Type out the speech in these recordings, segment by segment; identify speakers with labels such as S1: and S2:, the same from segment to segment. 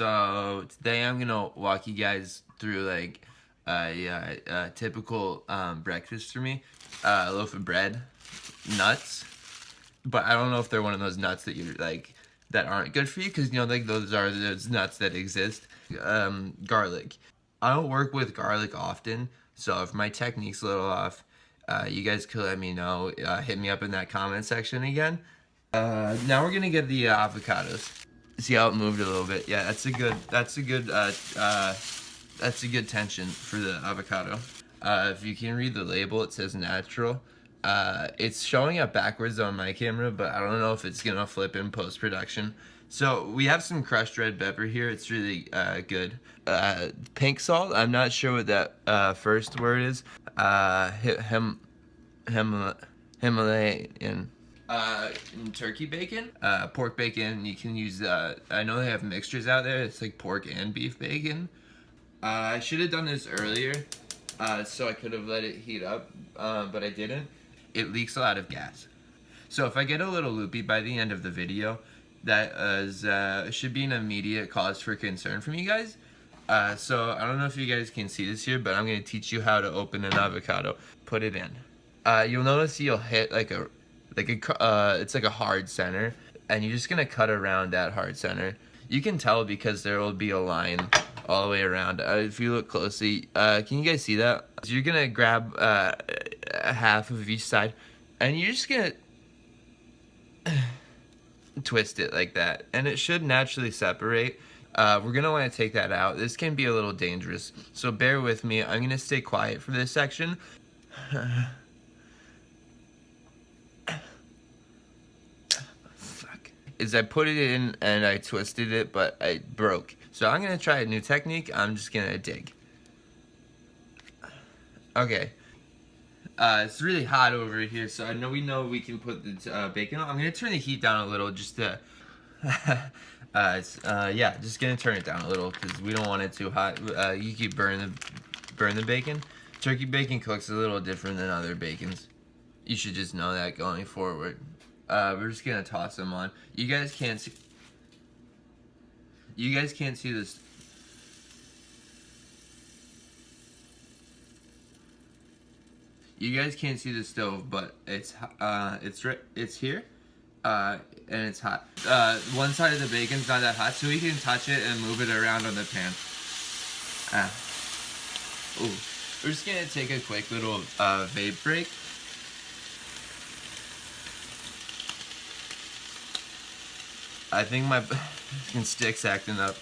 S1: So today I'm gonna walk you guys through like a typical breakfast for me. A loaf of bread, nuts, but I don't know if they're one of those nuts that you like that aren't good for you, because like those are those nuts that exist. Garlic. I don't work with garlic often, so if my technique's a little off, you guys could let me know. Hit me up in that comment section again. Now we're gonna get the avocados. See how it moved a little bit. Yeah, that's a good tension for the avocado. If you can read the label, it says natural. It's showing up backwards on my camera, but I don't know if it's gonna flip in post-production. So we have some crushed red pepper here. It's really good. Pink salt. I'm not sure what that first word is. Himalayan. Turkey bacon, pork bacon. You can use. I know they have mixtures out there. It's like pork and beef bacon. I should have done this earlier, so I could have let it heat up, but I didn't. It leaks a lot of gas. So if I get a little loopy by the end of the video, that should be an immediate cause for concern from you guys. So I don't know if you guys can see this here, but I'm gonna teach you how to open an avocado. Put it in. You'll notice you'll hit it's like a hard center, and you're just gonna cut around that hard center. You can tell because there will be a line all the way around. If you look closely, can you guys see that? So you're gonna grab half of each side, and you're just gonna twist it like that, and it should naturally separate. We're gonna want to take that out. This can be a little dangerous, so bear with me. I'm gonna stay quiet for this section. Is I put it in and I twisted it, but I broke. So I'm gonna try a new technique. I'm just gonna dig. Okay. It's really hot over here, so we know we can put the bacon on. I'm gonna turn the heat down a little just to. Yeah, just gonna turn it down a little because we don't want it too hot. You keep burn the bacon. Turkey bacon cooks a little different than other bacons. You should just know that going forward. We're just gonna toss them on. You guys can't see. You guys can't see this. You guys can't see the stove, but it's here, and it's hot. One side of the bacon's not that hot, so we can touch it and move it around on the pan. Ooh, we're just gonna take a quick little vape break. I think my stick's acting up.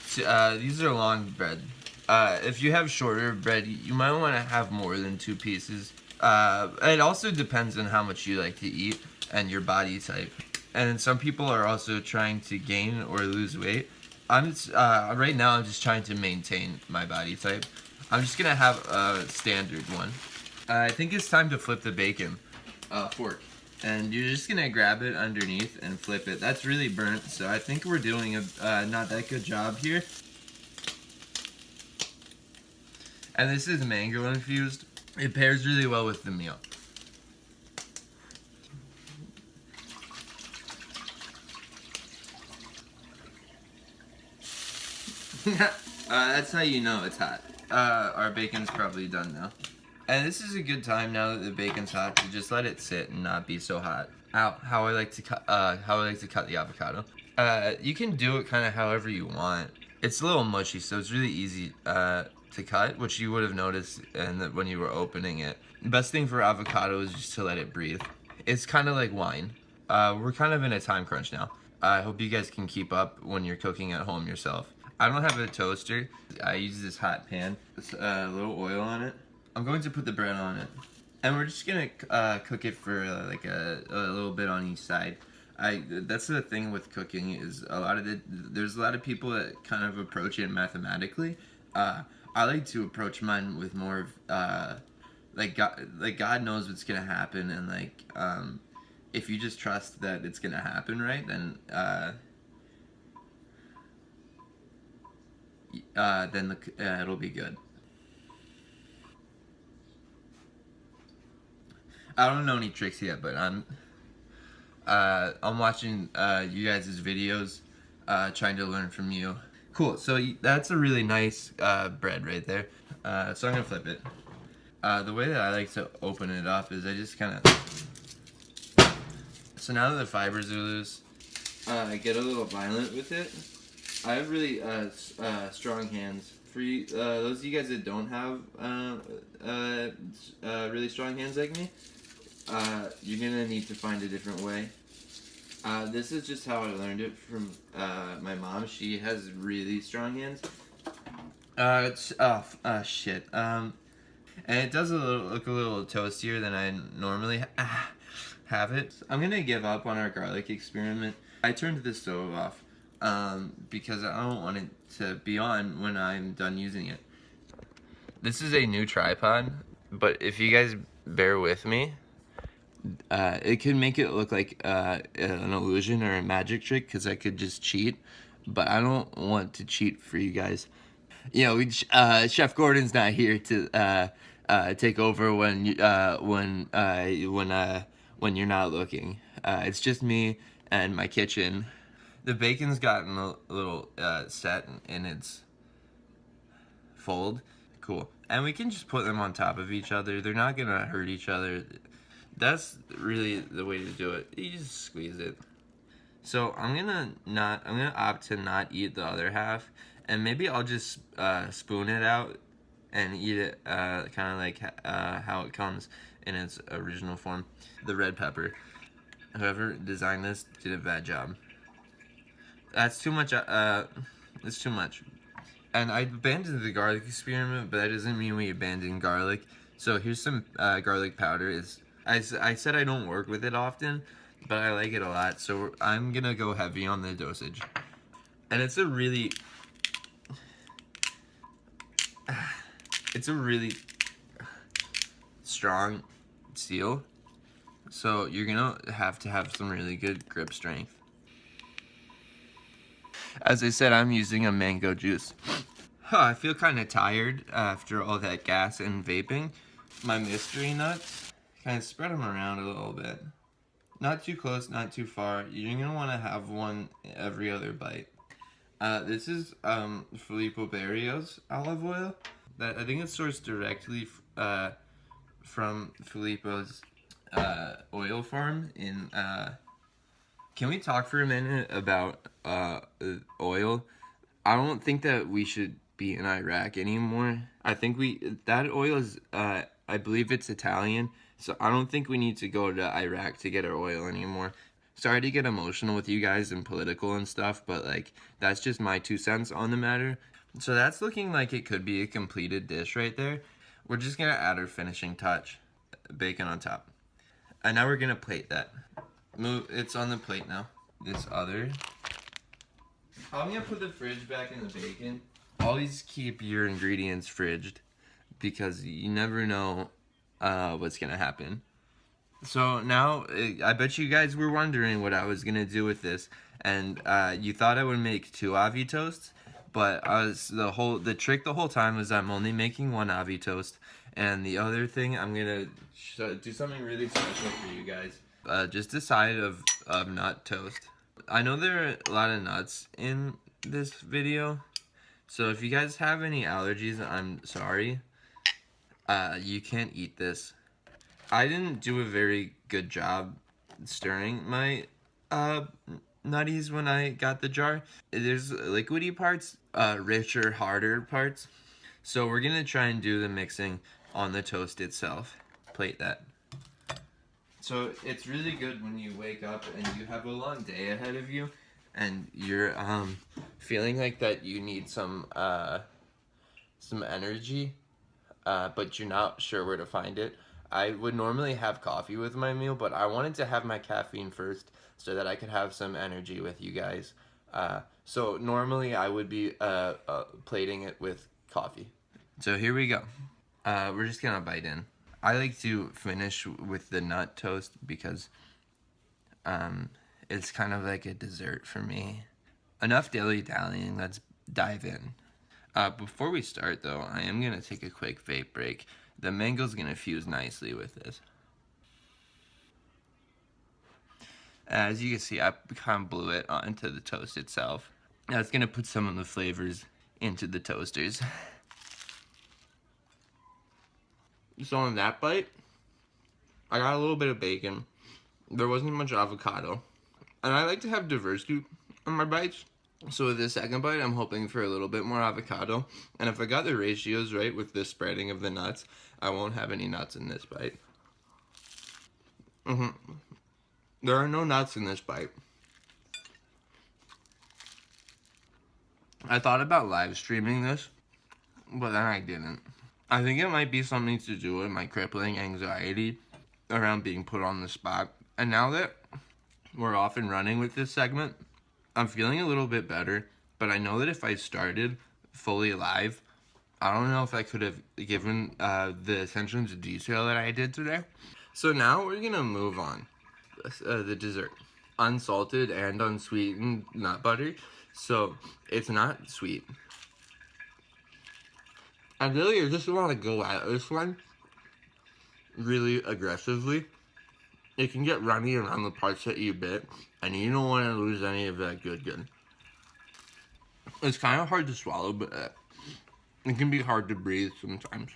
S1: So, these are long bread. If you have shorter bread, you might want to have more than 2 pieces. It also depends on how much you like to eat and your body type. And some people are also trying to gain or lose weight. Right now I'm just trying to maintain my body type. I'm just gonna have a standard one. I think it's time to flip the bacon fork, and you're just gonna grab it underneath and flip it. That's really burnt, so I think we're doing a not that good job here. And this is mango infused. It pairs really well with the meal. That's how you know it's hot. Our bacon's probably done now. And this is a good time now that the bacon's hot to just let it sit and not be so hot. How I like to cut the avocado. You can do it kind of however you want. It's a little mushy, so it's really easy to cut, which you would have noticed when you were opening it. The best thing for avocado is just to let it breathe. It's kind of like wine. We're kind of in a time crunch now. I hope you guys can keep up when you're cooking at home yourself. I don't have a toaster. I use this hot pan. It's a little oil on it. I'm going to put the bread on it, and we're just gonna cook it for like a little bit on each side. That's the thing with cooking is there's a lot of people that kind of approach it mathematically. I like to approach mine with more of God knows what's gonna happen, and if you just trust that it's gonna happen right, then it'll be good. I don't know any tricks yet, but I'm watching you guys' videos, trying to learn from you. Cool. So that's a really nice bread right there. So I'm gonna flip it. The way that I like to open it up is I just kind of. So now that the fibers are loose, I get a little violent with it. I have really strong hands. For you, those of you guys that don't have really strong hands like me, you're gonna need to find a different way. This is just how I learned it from my mom. She has really strong hands. Shit. And it does look a little toastier than I normally have it. I'm gonna give up on our garlic experiment. I turned the stove off because I don't want it to be on when I'm done using it. This is a new tripod, but if you guys bear with me, it could make it look like an illusion or a magic trick because I could just cheat, but I don't want to cheat for you guys. You know, Chef Gordon's not here to take over when you're not looking. It's just me and my kitchen. The bacon's gotten a little set in its fold. Cool. And we can just put them on top of each other. They're not gonna hurt each other. That's really the way to do it. You just squeeze it. So I'm gonna opt to not eat the other half, and maybe I'll just spoon it out and eat it kind of like how it comes in its original form. The red pepper. Whoever designed this did a bad job. That's too much. It's too much. And I abandoned the garlic experiment, but that doesn't mean we abandoned garlic. So here's some garlic powder. I said I don't work with it often, but I like it a lot. So I'm gonna go heavy on the dosage. And it's a really strong steel. So you're gonna have to have some really good grip strength. As I said, I'm using a mango juice. I feel kind of tired after all that gas and vaping. My mystery nuts, kind of spread them around a little bit. Not too close, not too far. You're gonna want to have one every other bite. This is Filippo Berio's olive oil. I think it's sourced directly from Filippo's oil farm in. Can we talk for a minute about oil? I don't think that we should be in Iraq anymore. I think that oil is I believe it's Italian, so I don't think we need to go to Iraq to get our oil anymore. Sorry to get emotional with you guys and political and stuff, but like that's just my 2 cents on the matter. So that's looking like it could be a completed dish right there. We're just gonna add our finishing touch, bacon on top. And now we're gonna plate that. It's on the plate now. This other. I'm gonna put the fridge back in the bacon. Always keep your ingredients fridged because you never know what's gonna happen. So now I bet you guys were wondering what I was gonna do with this, and you thought I would make 2 avi toasts, but the trick the whole time was I'm only making 1 avi toast, and the other thing I'm gonna do something really special for you guys. Just a side of nut toast. I know there are a lot of nuts in this video, so if you guys have any allergies, I'm sorry. You can't eat this. I didn't do a very good job stirring my nutties when I got the jar. There's liquidy parts, richer, harder parts. So we're gonna try and do the mixing on the toast itself. Plate that. So it's really good when you wake up and you have a long day ahead of you and you're feeling like that you need some energy, but you're not sure where to find it. I would normally have coffee with my meal, but I wanted to have my caffeine first so that I could have some energy with you guys. So normally I would be plating it with coffee. So here we go. We're just gonna bite in. I like to finish with the nut toast because it's kind of like a dessert for me. Enough dilly-dallying, let's dive in. Before we start though, I am gonna take a quick vape break. The mango's gonna fuse nicely with this. As you can see, I kind of blew it onto the toast itself. Now it's gonna put some of the flavors into the toasters. So on that bite, I got a little bit of bacon. There wasn't much avocado. And I like to have diversity on my bites. So with this second bite, I'm hoping for a little bit more avocado. And if I got the ratios right with the spreading of the nuts, I won't have any nuts in this bite. There are no nuts in this bite. I thought about live streaming this, but then I didn't. I think it might be something to do with my crippling anxiety around being put on the spot. And now that we're off and running with this segment, I'm feeling a little bit better, but I know that if I started fully live, I don't know if I could have given the attention to detail that I did today. So now we're gonna move on. The dessert. Unsalted and unsweetened nut butter, so it's not sweet. I really just want to go at this one really aggressively. It can get runny around the parts that you bit, and you don't want to lose any of that good. It's kind of hard to swallow, but it can be hard to breathe sometimes.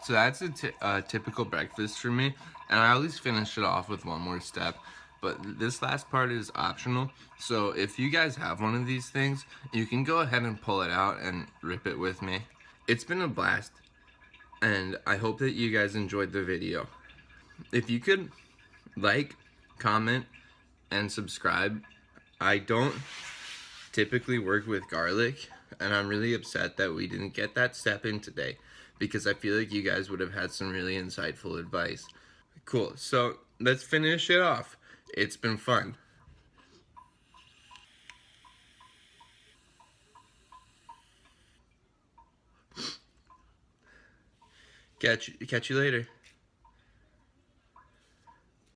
S1: So that's a typical breakfast for me, and I always finish it off with one more step. But this last part is optional, so if you guys have one of these things, you can go ahead and pull it out and rip it with me. It's been a blast, and I hope that you guys enjoyed the video. If you could like, comment, and subscribe. I don't typically work with garlic, and I'm really upset that we didn't get that step in today, because I feel like you guys would have had some really insightful advice. Cool, so let's finish it off. It's been fun. Catch you later.